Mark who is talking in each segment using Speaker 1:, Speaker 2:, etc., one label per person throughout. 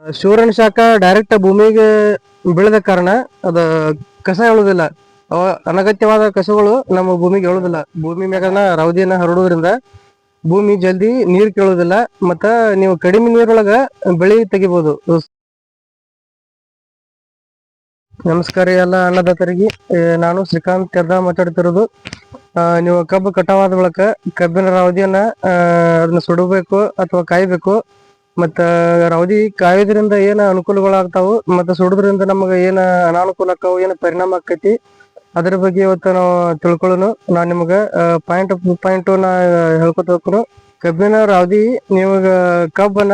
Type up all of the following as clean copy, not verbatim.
Speaker 1: ಸೂರ್ಯನ ಶಾಖ ಡೈರೆಕ್ಟ್ ಭೂಮಿಗೆ ಬೀಳದ ಕಾರಣ ಅದ ಕಸ ಹೇಳುದಿಲ್ಲ. ಅವ ಅನಗತ್ಯವಾದ ಕಸಗಳು ನಮ್ಮ ಭೂಮಿಗೆ ಹೇಳುದಿಲ್ಲ. ಭೂಮಿ ಮ್ಯಾಗನ ರವದಿಯನ್ನ ಹರಡುವುದರಿಂದ ಭೂಮಿ ಜಲ್ದಿ ನೀರ್ ಕೇಳುದಿಲ್ಲ. ಮತ್ತ ನೀವು ಕಡಿಮೆ ನೀರೊಳಗ ಬೆಳಿ ತೆಗಿಬಹುದು. ನಮಸ್ಕಾರ ಎಲ್ಲ ಅನ್ನದಾತರಿಗೆ. ನಾನು ಶ್ರೀಕಾಂತ್ ತೆರ್ದ ಮಾತಾಡ್ತಿರೋದು. ನೀವು ಕಬ್ಬು ಕಟಾವಾದ ಬಳಿಕ ಕಬ್ಬಿನ ರವದಿಯನ್ನ ಅದನ್ನ ಸುಡಬೇಕು ಅಥವಾ ಕಾಯ್ಬೇಕು. ಮತ್ತ ರವದಿ ಕಾಯೋದ್ರಿಂದ ಏನ ಅನುಕೂಲಗಳಾಗ್ತಾವು ಮತ್ತ ಸುಡೋದ್ರಿಂದ ನಮಗ ಏನ ಅನಾನುಕೂಲ ಆಕ್ಕಾವು, ಏನ ಪರಿಣಾಮ ಆಕ್ಕೈತಿ ಅದ್ರ ಬಗ್ಗೆ ಇವತ್ತು ನಾವು ತಿಳ್ಕೊಳ್ಳೋನು. ನಾನ್ ನಿಮಗ ಪಾಯಿಂಟ್ ನಾ ಹೇಳ್ಕೊತ ಹೋಗ್ತೀನಿ. ಕಬ್ಬಿನ ರವದಿ ನೀವಾಗ ಕಬ್ಬನ್ನ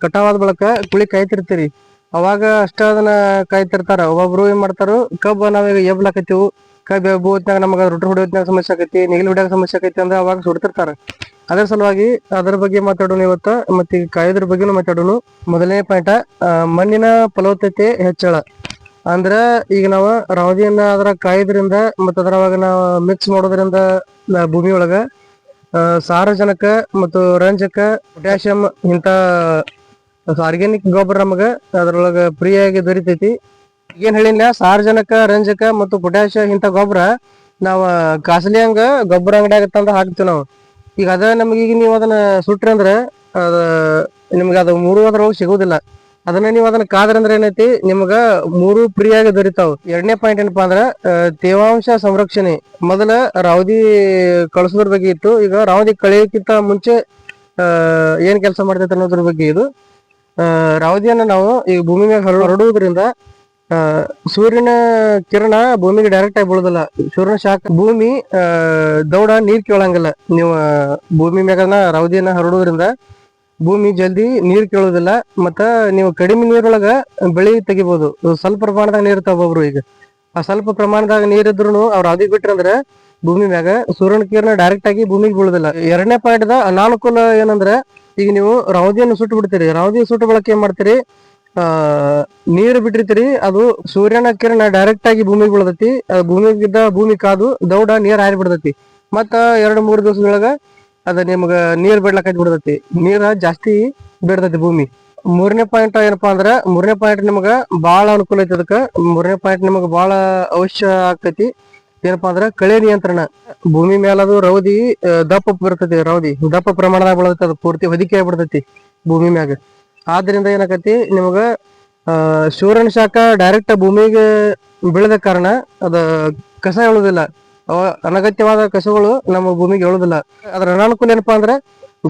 Speaker 1: ಕಟಾವಾದ ಬಳಿಕ ಕುಳಿ ಕಾಯ್ತಿರ್ತೀರಿ. ಅವಾಗ ಅಷ್ಟ ಅದನ್ನ ಕಾಯ್ತಿರ್ತಾರ. ಒಬ್ಬೊಬ್ರು ಏನ್ ಮಾಡ್ತಾರು, ಕಬ್ಬ ನಾವೀಗ ಎಬ್ಲಾಕತ್ತೀವಿ, ಕಬ್ಬ ಎಬ್ಬು ಹೊತ್ನ್ಯಾಗ ನಮಗ ರೊಟ್ಟಿ ಹೊಡಿಯೋತ್ನ್ಯಾಗ ಸಮಸ್ಯೆ ಆಕೈತಿ, ನೇಗಿಲು ಹೊಡ್ಯಾಕ ಸಮಸ್ಯೆ ಆಕೈತಿ ಅಂದ್ರೆ ಅವಾಗ ಸುಡ್ತಿರ್ತಾರ. ಅದ್ರ ಸಲುವಾಗಿ ಅದ್ರ ಬಗ್ಗೆ ಮಾತಾಡೋಣ ಇವತ್ತ. ಮತ್ತೆ ಈಗ ಕಾಯೋದ್ರ ಬಗ್ಗೆನು ಮಾತಾಡೋಣ. ಮೊದಲನೇ ಪಾಯಿಂಟ್, ಮಣ್ಣಿನ ಫಲವತ್ತತೆ ಹೆಚ್ಚಳ. ಅಂದ್ರ ಈಗ ನಾವು ರವದಿಯನ್ನ ಅದ್ರ ಕಾಯೋದ್ರಿಂದ ಮತ್ತ ಅದ್ರೊಳಗ ನಾವು ಮಿಕ್ಸ್ ಮಾಡೋದ್ರಿಂದ ಭೂಮಿ ಒಳಗ ಸಾರಜನಕ ಮತ್ತು ರಂಜಕ, ಪೊಟ್ಯಾಷಿಯಂ ಇಂತ ಆರ್ಗ್ಯಾನಿಕ್ ಗೊಬ್ಬರ ನಮಗ ಅದ್ರೊಳಗ ಫ್ರೀಯಾಗಿ ದೊರಿತೈತಿ. ಏನ್ ಹೇಳಿಲ್ಲ, ಸಾರಜನಕ, ರಂಜಕ ಮತ್ತು ಪೊಟ್ಯಾಷಿಯಂ ಇಂತ ಗೊಬ್ಬರ ನಾವ ಕಾಸ್ಟ್ಲಿ ಹಂಗ ಗೊಬ್ಬರ ಅಂಗಡಿಯಾಗ ತಂದು ಹಾಕ್ತಿವಿ ನಾವು. ಈಗ ಅದ ನಮ್ಗೆ ಈಗ ನೀವು ಅದನ್ನ ಸುಟ್ರಿ ಅಂದ್ರೆ ಅದ ನಿಮ್ಗೆ ಅದು ಮೂರು ಅದ್ರೊಳಗೆ ಸಿಗುದಿಲ್ಲ. ಅದನ್ನ ನೀವು ಅದನ್ನ ಕಾದ್ರ ಅಂದ್ರೆ ಏನೈತಿ, ನಿಮ್ಗ ಮೂರು ಫ್ರೀಯಾಗಿ ದೊರಿತಾವ್. ಎರಡನೇ ಪಾಯಿಂಟ್ ಏನಪ್ಪಾ ಅಂದ್ರ ತೇವಾಂಶ ಸಂರಕ್ಷಣೆ. ಮೊದಲ ರವದಿ ಕಳ್ಸೋದ್ರ ಬಗ್ಗೆ ಇತ್ತು. ಈಗ ರವದಿ ಕಳಿಯೋಕ್ಕಿಂತ ಮುಂಚೆ ಏನ್ ಕೆಲಸ ಮಾಡ್ತೈತೆ ಅನ್ನೋದ್ರ ಬಗ್ಗೆ ಇದು. ರವದಿಯನ್ನ ನಾವು ಈ ಭೂಮಿ ಮ್ಯಾಗ ಹರಡುವುದರಿಂದ ಸೂರ್ಯನ ಕಿರಣ ಭೂಮಿಗೆ ಡೈರೆಕ್ಟ್ ಆಗಿ ಬೀಳುದಿಲ್ಲ. ಸೂರ್ಯನ ಶಾಖ ಭೂಮಿ ದೌಡ ನೀರ್ ಕೇಳಂಗಿಲ್ಲ. ನೀವು ಭೂಮಿ ಮ್ಯಾಗನ ರವದಿಯನ್ನ ಹರಡುವುದರಿಂದ ಭೂಮಿ ಜಲ್ದಿ ನೀರ್ ಕೇಳುದಿಲ್ಲ. ಮತ್ತ ನೀವು ಕಡಿಮೆ ನೀರೊಳಗ ಬೆಳಿ ತೆಗಿಬಹುದು. ಸ್ವಲ್ಪ ಪ್ರಮಾಣದಾಗ ನೀರ್ ಇರ್ತಾವ ಒಬ್ಬೊಬ್ರು. ಈಗ ಆ ಸ್ವಲ್ಪ ಪ್ರಮಾಣದಾಗ ನೀರ್ ಇದ್ರು ಅವ್ರು ರವದಿ ಬಿಟ್ರಂದ್ರೆ ಭೂಮಿ ಮ್ಯಾಗ ಸೂರ್ಯನ ಕಿರಣ ಡೈರೆಕ್ಟ್ ಆಗಿ ಭೂಮಿಗೆ ಬೀಳುದಿಲ್ಲ. ಎರಡನೇ ಪಾಯಿಂಟ್ ಅನಾನುಕೂಲ ಏನಂದ್ರೆ, ಈಗ ನೀವು ರವದಿಯನ್ನು ಸುಟ್ಟು ಬಿಡ್ತೀರಿ. ರವದಿ ಸುಟ್ಟು ಬಳಕೆ ಏನ್ ಮಾಡ್ತೀರಿ, ನೀರು ಬಿಟ್ಟಿರ್ತೀರಿ, ಅದು ಸೂರ್ಯನ ಕಿರಣ ಡೈರೆಕ್ಟ್ ಆಗಿ ಭೂಮಿಗೆ ಬೀಳತೈತಿ. ಭೂಮಿಗಿದ್ದ ಭೂಮಿ ಕಾದು ದೌಡ ನೀರ್ ಹಾರಿ ಬಿಡ್ತೈತಿ. ಮತ್ತ 2-3 ದಿವಸದೊಳಗ ಅದ ನಿಮ್ಗ ನೀರ್ ಬಿಡ್ಲಕ್ಕ ಬಿಡ್ತೈತಿ. ನೀರ ಜಾಸ್ತಿ ಬಿಡ್ತೈತಿ ಭೂಮಿ. ಮೂರನೇ ಪಾಯಿಂಟ್ ಏನಪ್ಪಾ ಅಂದ್ರ, ಮೂರನೇ ಪಾಯಿಂಟ್ ನಿಮ್ಗ ಬಾಳ ಅನುಕೂಲ ಐತಿ. ಅದಕ್ಕ ಮೂರನೇ ಪಾಯಿಂಟ್ ನಿಮ್ಗ ಬಾಳ ಅವಶ್ಯ ಆಗ್ತೈತಿ. ಏನಪ್ಪಾ ಅಂದ್ರ ಕಳೆ ನಿಯಂತ್ರಣ. ಭೂಮಿ ಮೇಲದು ರವದಿ ದಪ್ಪ ಬರ್ತೈತಿ. ರವದಿ ದಪ್ಪ ಪ್ರಮಾಣದಾಗ ಬೆಳತೈತಿ. ಅದು ಪೂರ್ತಿ ಹೊದಿಕೆ ಆಗ್ಬಿಡ್ತೈತಿ ಭೂಮಿ ಮ್ಯಾಗ. ಆದ್ರಿಂದ ಏನಾಕತಿ, ನಿಮ್ಗ ಸೂರ್ಯನ ಶಾಖ ಡೈರೆಕ್ಟ್ ಭೂಮಿಗೆ ಬೀಳದ ಕಾರಣ ಅದ ಕಸ ಹೇಳುದಿಲ್ಲ. ಅವ ಅನಗತ್ಯವಾದ ಕಸಗಳು ನಮ್ಮ ಭೂಮಿಗೆ ಹೇಳುದಿಲ್ಲ. ಅದ್ರ ಅನಾನುಕೂಲ ಏನಪ್ಪಾ ಅಂದ್ರೆ,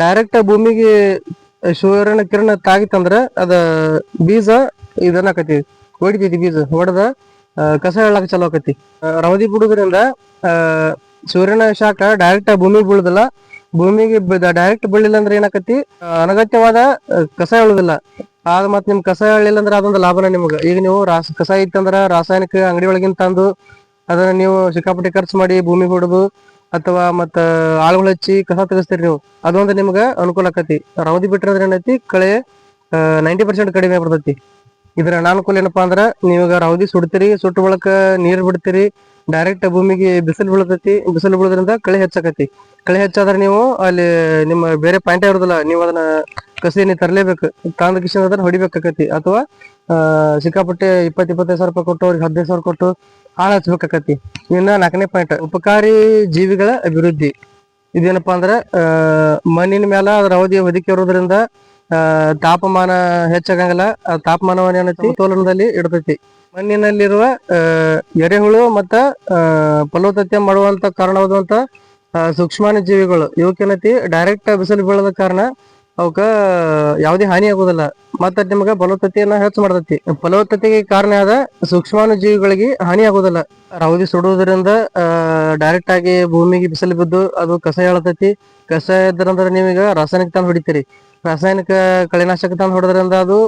Speaker 1: ಡೈರೆಕ್ಟ್ ಭೂಮಿಗೆ ಸೂರ್ಯನ ಕಿರಣ ತಾಗಿತ್ತಂದ್ರ ಅದ ಬೀಜ ಇದನ್ನಾಕತಿ ಹೊಡಿತೈತಿ. ಬೀಜ ಹೊಡೆದ ಕಸ ಹೇಳಕ್ ಚಲೋ ಆಕತಿ. ರವದಿ ಬಿಡುವುದರಿಂದ ಸೂರ್ಯನ ಶಾಖ ಡೈರೆಕ್ಟ್ ಭೂಮಿಗೆ ಬೀಳುದಿಲ್ಲ. ಭೂಮಿಗೆ ಡೈರೆಕ್ಟ್ ಬೀಳಿಲ್ಲ ಅಂದ್ರೆ ಏನಾಕತಿ, ಅನಗತ್ಯವಾದ ಕಸ ಹೇಳುದಿಲ್ಲ. ಆಗ ಮತ್ ನಿಮ್ ಕಸ ಹೇಳಿಲ್ಲ ಅಂದ್ರೆ ಅದೊಂದು ಲಾಭನ ನಿಮ್ಗ. ಈಗ ನೀವು ಕಸ ಇತ್ತಂದ್ರ ರಾಸಾಯನಿಕ ಅಂಗಡಿ ಒಳಗಿಂದ ತಂದು ಅದನ್ನ ನೀವು ಸಿಕ್ಕಾಪಟ್ಟೆ ಖರ್ಚು ಮಾಡಿ ಭೂಮಿ ಹೊಡೆದು ಅಥವಾ ಮತ್ತ ಆಳುಗಳು ಹಚ್ಚಿ ಕಸ ತೆಗಿಸ್ತೀರಿ ನೀವು. ಅದೊಂದು ನಿಮ್ಗ ಅನುಕೂಲ ಆಕತಿ. ರವದಿ ಬಿಟ್ರೆ ಏನೈತಿ, ಕಳೆ 90% ಕಡಿಮೆ ಬರ್ತೈತಿ. ಇದ್ರ ಅನಾನುಕೂಲ ಏನಪ್ಪಾ ಅಂದ್ರ, ನೀವಾಗ ರವದಿ ಸುಡ್ತೀರಿ, ಸುಟ್ಟ ಬಳಕ ನೀರ್ ಬಿಡ್ತೀರಿ, ಡೈರೆಕ್ಟ್ ಭೂಮಿಗೆ ಬಿಸಿಲು ಬೀಳ್ತೈತಿ. ಬಿಸಿಲು ಬೀಳೋದ್ರಿಂದ ಕಳೆ ಹೆಚ್ಚಾಕತಿ. ಕಳೆ ಹೆಚ್ಚಾದ್ರೆ ನೀವು ಅಲ್ಲಿ ನಿಮ್ಮ ಬೇರೆ ಪಾಯಿಂಟ್ ಇರೋದಿಲ್ಲ. ನೀವು ಅದನ್ನ ಕಸಿ ನೀವು ತರಲೇಬೇಕು. ತಾಂದ ಕಿಶನ್ ಅದನ್ನ ಹೊಡಿಬೇಕಾಕತಿ. ಅಥವಾ ಸಿಕ್ಕಾಪಟ್ಟೆ 20-25 ಸಾವಿರ ರೂಪಾಯಿ ಕೊಟ್ಟು, ಅವ್ರಿಗೆ 15 ಸಾವಿರ ಕೊಟ್ಟು ಆಳ ಹಚ್ಬೇಕಾಕತಿ. ಇನ್ನ 4ನೇ ಪಾಯಿಂಟ್, ಉಪಕಾರಿ ಜೀವಿಗಳ ಅಭಿವೃದ್ಧಿ. ಇದೇನಪ್ಪಾ ಅಂದ್ರ ಮಣ್ಣಿನ ಮ್ಯಾಲ ಅದ್ರ ಅವಧಿ ಹೊದಿಕೆ ಇರೋದ್ರಿಂದ ತಾಪಮಾನ ಹೆಚ್ಚಾಗಂಗಿಲ್ಲ. ಆ ತಾಪಮಾನವನ್ನ ಏನೈತಿ ಸಮತೋಲನದಲ್ಲಿ ಇಡ್ತೈತಿ. ಮಣ್ಣಿನಲ್ಲಿರುವ ಎರೆಹುಳು ಮತ್ತ ಫಲವತ್ತತೆ ಮಾಡುವಂತ ಕಾರಣವಾದಂತ ಸೂಕ್ಷ್ಮಾಣು ಜೀವಿಗಳು ಇವಕ್ಕೇನೈತಿ, ಡೈರೆಕ್ಟ್ ಬಿಸಿಲು ಬೀಳದ ಕಾರಣ ಅವಕ್ಕ ಯಾವುದೇ ಹಾನಿ ಆಗುದಿಲ್ಲ. ಮತ್ತ ನಿಮ್ಗ ಫಲವತ್ತತೆಯನ್ನ ಹೆಚ್ಚು ಮಾಡ್ತೈತಿ. ಫಲವತ್ತತೆಗೆ ಕಾರಣ ಆದ ಸೂಕ್ಷ್ಮಾಣು ಜೀವಿಗಳಿಗೆ ಹಾನಿ ಆಗುದಿಲ್ಲ. ರವದಿ ಸುಡುವುದರಿಂದ ಡೈರೆಕ್ಟ್ ಆಗಿ ಭೂಮಿಗೆ ಬಿಸಿಲು ಬಿದ್ದು ಅದು ಕಸ ಎಳತೈತಿ. ಕಸ ಇದ್ರಂದ್ರ ನೀವೀಗ ರಾಸಾಯನಿಕ ತಂದು ಹೊಡಿತೀರಿ. ರಾಸಾಯನಿಕ ಕಳೆನಾಶಕ ತಂದು ಹೊಡೋದ್ರಿಂದ ಅದು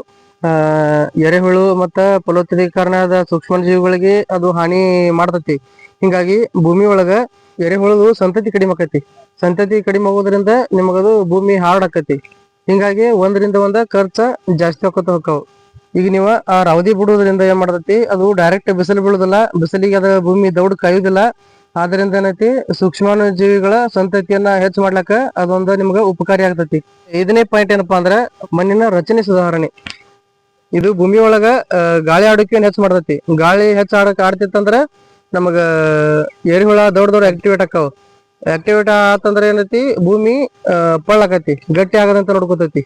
Speaker 1: ಎರೆಹುಳು ಮತ್ತ ಫಲವತ್ತತೆಗೆ ಕಾರಣ ಆದ ಸೂಕ್ಷ್ಮ ಜೀವಿಗಳಿಗೆ ಅದು ಹಾನಿ ಮಾಡ್ತೈತಿ. ಹಿಂಗಾಗಿ ಭೂಮಿ ಒಳಗ ಎರೆಹುಳದು ಸಂತತಿ ಕಡಿಮೆ ಆಕತಿ. ಸಂತತಿ ಕಡಿಮೆ ಆಗೋದ್ರಿಂದ ನಿಮಗದು ಭೂಮಿ ಹಾರ್ಡ್ ಆಕತಿ. ಹಿಂಗಾಗಿ ಒಂದರಿಂದ ಒಂದ ಖರ್ಚ ಜಾಸ್ತಿ ಆಕೋತ ಹೋಗ್ತಾವ. ಈಗ ನೀವು ಆ ರವದಿ ಬಿಡುವುದರಿಂದ ಏನ್ ಮಾಡ್ತೈತಿ, ಅದು ಡೈರೆಕ್ಟ್ ಬಿಸಿಲು ಬೀಳುದಿಲ್ಲ. ಬಿಸಿಲಿಗೆ ಅದ ಭೂಮಿ ದೌಡ್ ಕಾಯುದಿಲ್ಲ. ಆದ್ರಿಂದ ಏನೈತಿ, ಸೂಕ್ಷ್ಮಾಣು ಜೀವಿಗಳ ಸಂತತಿಯನ್ನ ಹೆಚ್ಚು ಮಾಡ್ಲಕ್ಕ ಅದೊಂದು ನಿಮ್ಗ ಉಪಕಾರಿ ಆಗ್ತೈತಿ. 5ನೇ ಪಾಯಿಂಟ್ ಏನಪ್ಪಾ ಅಂದ್ರ ಮಣ್ಣಿನ ರಚನೆ ಸುಧಾರಣೆ. ಇದು ಭೂಮಿ ಒಳಗ ಗಾಳಿ ಆಡೋಕೆ ಹೆಚ್ಚು ಮಾಡ್ತೈತಿ. ಗಾಳಿ ಹೆಚ್ಚು ಆಡ್ತಿತ್ತಂದ್ರ ನಮಗ ಎರಿಹುಳ ದೊಡ್ಡ ದೊಡ್ಡ ಆಕ್ಟಿವೇಟ್ ಆಕಾವ್. ಆಕ್ಟಿವೇಟ್ ಆತಂದ್ರ ಏನೈತಿ, ಭೂಮಿ ಪಳ್ಳಾಕತಿ, ಗಟ್ಟಿ ಆಗದಂತ ನೋಡ್ಕೊತೈತಿ.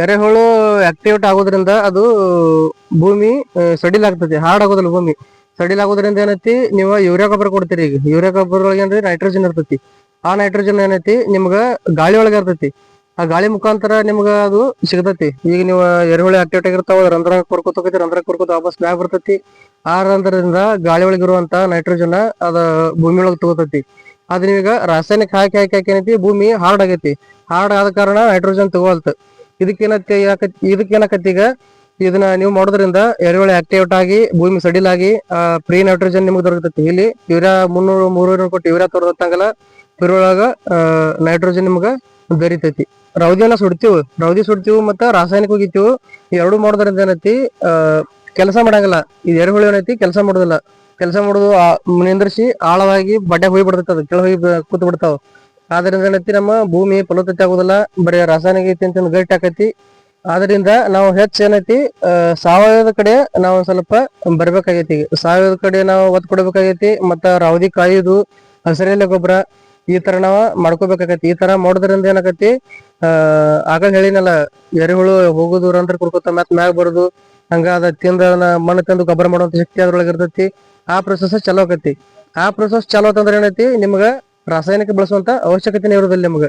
Speaker 1: ಎರೆಹುಳು ಆಕ್ಟಿವೇಟ್ ಆಗೋದ್ರಿಂದ ಅದು ಭೂಮಿ ಸಡಿಲ್ ಆಗ್ತತಿ, ಹಾರ್ಡ್ ಆಗೋದಿಲ್ಲ ಭೂಮಿ. ಸಡಿಲ್ ಆಗೋದ್ರಿಂದ ಏನೈತಿ, ನೀವು ಯೂರಿಯಾ ಗೊಬ್ಬರ ಕೊಡ್ತೀರಿ. ಈಗ ಯೂರಿಯಾ ಗೊಬ್ಬರ ಒಳಗೆ ಏನ್ರಿ ನೈಟ್ರೋಜನ್ ಇರ್ತೈತಿ. ಆ ನೈಟ್ರೋಜನ್ ಏನೈತಿ ನಿಮ್ಗ ಗಾಳಿ ಒಳಗೆ ಇರ್ತೈತಿ. ಆ ಗಾಳಿ ಮುಖಾಂತರ ನಿಮ್ಗ ಅದು ಸಿಗತೈತಿ. ಈಗ ನೀವು ಎರೆಹುಳು ಆಕ್ಟಿವೇಟ್ ಆಗಿರ್ತಾವ, ರಂಧ್ರ ಕೊರ್ಕೋತ ಹೋಗೈತಿ, ರಂಧ್ರ ಕೊರ್ಕೋತ ವಾಪಸ್ ಮ್ಯಾಗ ಬರ್ತೈತಿ. ಆ ರಂಧ್ರದಿಂದ ಗಾಳಿ ಒಳಗಿರುವಂತ ನೈಟ್ರೋಜನ್ ಅದ ಭೂಮಿ ಒಳಗೆ ತಗೋತೈತಿ. ಅದ್ ನೀವೀಗ ರಾಸಾಯನಿಕ ಹಾಕಿ ಹಾಕಿ ಹಾಕಿ ಏನೈತಿ, ಭೂಮಿ ಹಾರ್ಡ್ ಆಗೈತಿ. ಹಾರ್ಡ್ ಆದ ಕಾರಣ ನೈಟ್ರೋಜನ್ ತಗೋಲ್ತ. ಇದಕ್ಕೇನಕತಿ ಈಗ, ಇದನ್ನ ನೀವು ಮಾಡೋದ್ರಿಂದ ಎರೆಹುಳು ಆಕ್ಟಿವೇಟ್ ಆಗಿ ಭೂಮಿ ಸಡಿಲ್ ಆಗಿ ಪ್ರೀ ನೈಟ್ರೋಜನ್ ನಿಮ್ಗೆ ದೊರಕತೈತಿ. ಇಲ್ಲಿ ಯೂರಿಯಾ 300 ಕೊಟ್ಟು ಯೂರಿಯಾ ತೋರದಂಗಲ್ಲ, ಇದ್ರೊಳಗ ನೈಟ್ರೋಜನ್ ನಿಮ್ಗ ದೊರಿತೈತಿ. ರೌದಿಯನ್ನ ಸುಡ್ತೀವಿ, ರೌದಿ ಸುಡ್ತೀವಿ ಮತ್ತ ರಾಸಾಯನಿಕ ಹೋಗಿತ್ತೀವಿ. ಎರಡು ಮಾಡೋದ್ರಿಂದ ಏನೈತಿ, ಕೆಲಸ ಮಾಡಂಗಿಲ್ಲ. ಇದು ಎರೆಹುಳು ಏನೈತಿ ಕೆಲಸ ಮಾಡೋದಿಲ್ಲ. ಕೆಲಸ ಮಾಡೋದು ನಿಂದ್ರಿಸಿ ಆಳವಾಗಿ ಬಡ್ಡೆ ಹೋಗಿ ಬಿಡ್ತೈತಿ, ಅದು ಕೆಳ ಹೋಗಿ ಕೂತ್ ಬಿಡ್ತಾವ. ಆದ್ರಿಂದ ಏನೈತಿ, ನಮ್ಮ ಭೂಮಿ ಫಲವತ್ತತೆ ಆಗೋದಿಲ್ಲ, ಬರೀ ರಾಸಾಯನಿಕ ಐತಿ ಅಂತ ಗಟ್ಟಿ ಆಕೈತಿ. ಆದ್ರಿಂದ ನಾವು ಹೆಚ್ಚು ಏನೈತಿ, ಸಾವಯವದ ಕಡೆ ನಾವು ಸ್ವಲ್ಪ ಬರ್ಬೇಕಾಗೈತಿ. ಸಾವಯವದ ಕಡೆ ನಾವು ಒತ್ತು ಕೊಡ್ಬೇಕಾಗೈತಿ. ಮತ್ತ ರೌದಿ ಕಾಯುದು, ಹಸಿರೆಲೆ ಗೊಬ್ಬರ ಈ ತರ ನಾವ ಮಾಡ್ಕೋಬೇಕಾಗೈತಿ. ಈ ತರ ಮಾಡೋದ್ರಿಂದ ಏನಾಗತಿ, ಆಗ ಹೇಳಿನಲ್ಲ, ಎರೆಹುಳು ಹೋಗುದು, ರಂಧ್ರ ಕುರ್ಕೋತ ಮತ್ ಮ್ಯಾಗ ಬರುದು, ಹಂಗ ಅದ ತಿಂದ ಮಣ್ಣು ತಂದು ಗೊಬ್ಬರ ಮಾಡುವಂತ ಶಕ್ತಿ ಅದ್ರೊಳಗೆ ಇರ್ತೈತಿ. ಆ ಪ್ರೊಸೆಸ್ ಚಲೋ ಆಕತಿ. ಆ ಪ್ರೊಸೆಸ್ ಚಲೋ ಅಂತಂದ್ರ ಏನೈತಿ, ನಿಮ್ಗ ರಾಸಾಯನಿಕ ಬಳಸುವಂತ ಅವಶ್ಯಕತೆ ಇರೋದಿಲ್ಲ. ನಿಮ್ಗ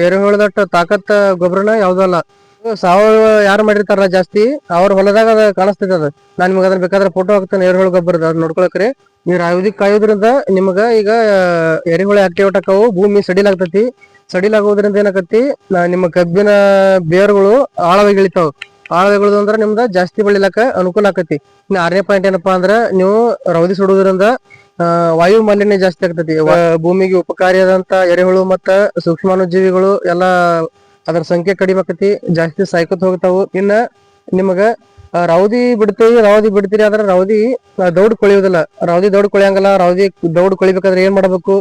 Speaker 1: ಎರೆಹುಳದಟ್ಟ ತಾಕತ್ ಗೊಬ್ಬರನ ಯಾವ್ದು ಅಲ್ಲ. ಸಾವಯವ ಯಾರು ಮಾಡಿರ್ತಾರ ಜಾಸ್ತಿ, ಅವ್ರ ಹೊಲದಾಗ ಅದ ಕಾಣಿಸ್ತೈತಿ. ಅದ ನಾನ್ ನಿಮ್ಗೆ ಅದನ್ನ ಬೇಕಾದ್ರೆ ಫೋಟೋ ಹಾಕ್ತೇನೆ, ಎರೆಹುಳು ಗೊಬ್ಬರದ, ಅದ್ ನೋಡ್ಕೊಳಕ್ರಿ. ನೀವ್ ರಾಯುದಿ ಕಾಯೋದ್ರಿಂದ ನಿಮ್ಗ ಈಗ ಎರೆಹುಳು ಆಕ್ಟಿವೇಟ್ ಆಕಾವು, ಭೂಮಿ ಸಡಿಲ್ ಆಗ್ತೈತಿ. ಸಡಿಲ್ ಆಗೋದ್ರಿಂದ ಏನಾಕತಿ, ನಿಮ್ಮ ಕಬ್ಬಿನ ಬೇರುಗಳು ಆಳವಾಗಿ ಇಳಿತಾವ. ಆಳವಾಗಿ ಅಂದ್ರೆ ನಿಮ್ದ ಜಾಸ್ತಿ ಬೆಳಿಲಕ್ಕ ಅನುಕೂಲ ಆಕತಿ. ಇನ್ನು 6ನೇ ಪಾಯಿಂಟ್ ಏನಪ್ಪಾ ಅಂದ್ರ, ನೀವು ರೌದಿ ಸುಡುವುದರಿಂದ ವಾಯು ಮಾಲಿನ್ಯ ಜಾಸ್ತಿ ಆಗ್ತತಿ. ಭೂಮಿಗೆ ಉಪಕಾರಿಯಾದಂತ ಎರೆಹುಳು ಮತ್ತ ಸೂಕ್ಷ್ಮಾಣುಜೀವಿಗಳು ಎಲ್ಲಾ ಅದ್ರ ಸಂಖ್ಯೆ ಕಡಿಮೆ ಆಕತಿ, ಜಾಸ್ತಿ ಸಾಯ್ಕೋತ ಹೋಗ್ತಾವು. ಇನ್ನ ನಿಮಗ ರೌದಿ ಬಿಡ್ತೀರಿ ಆದ್ರೆ ರೌದಿ ದೌಡ್ ಕೊಳಿಯೋದಿಲ್ಲ. ರೌದಿ ದೌಡ್ ಕೊಳಿಯಂಗಲ್ಲ. ರೌದಿ ದೌಡ್ ಕೊಳಿಬೇಕಾದ್ರೆ ಏನ್ ಮಾಡ್ಬೇಕು,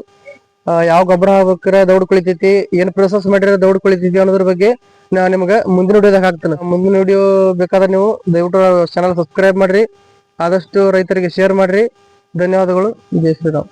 Speaker 1: ಯಾವ ಗೊಬ್ಬರ ಹಾಕ್ಬೇಕ್ರ ದೌಡ್ ಕುಳಿತೈತಿ, ಏನ್ ಪ್ರೊಸೆಸ್ ಮಾಡಿದ್ರೆ ದೌಡ್ ಕುಳಿತೈತಿ ಅನ್ನೋದ್ರ ಬಗ್ಗೆ ನಾ ನಿಮ್ಗ ಮುಂದಿನ ವಿಡಿಯೋದಾಗ ಹಾಕ್ತೇನೆ. ಮುಂದಿನ ವಿಡಿಯೋ ಬೇಕಾದ್ರೆ ನೀವು ದಯವಿಟ್ಟು ಚಾನಲ್ ಸಬ್ಸ್ಕ್ರೈಬ್ ಮಾಡ್ರಿ, ಆದಷ್ಟು ರೈತರಿಗೆ ಶೇರ್ ಮಾಡ್ರಿ. ಧನ್ಯವಾದಗಳು. ಜೈ ಶ್ರೀರಾಮ್.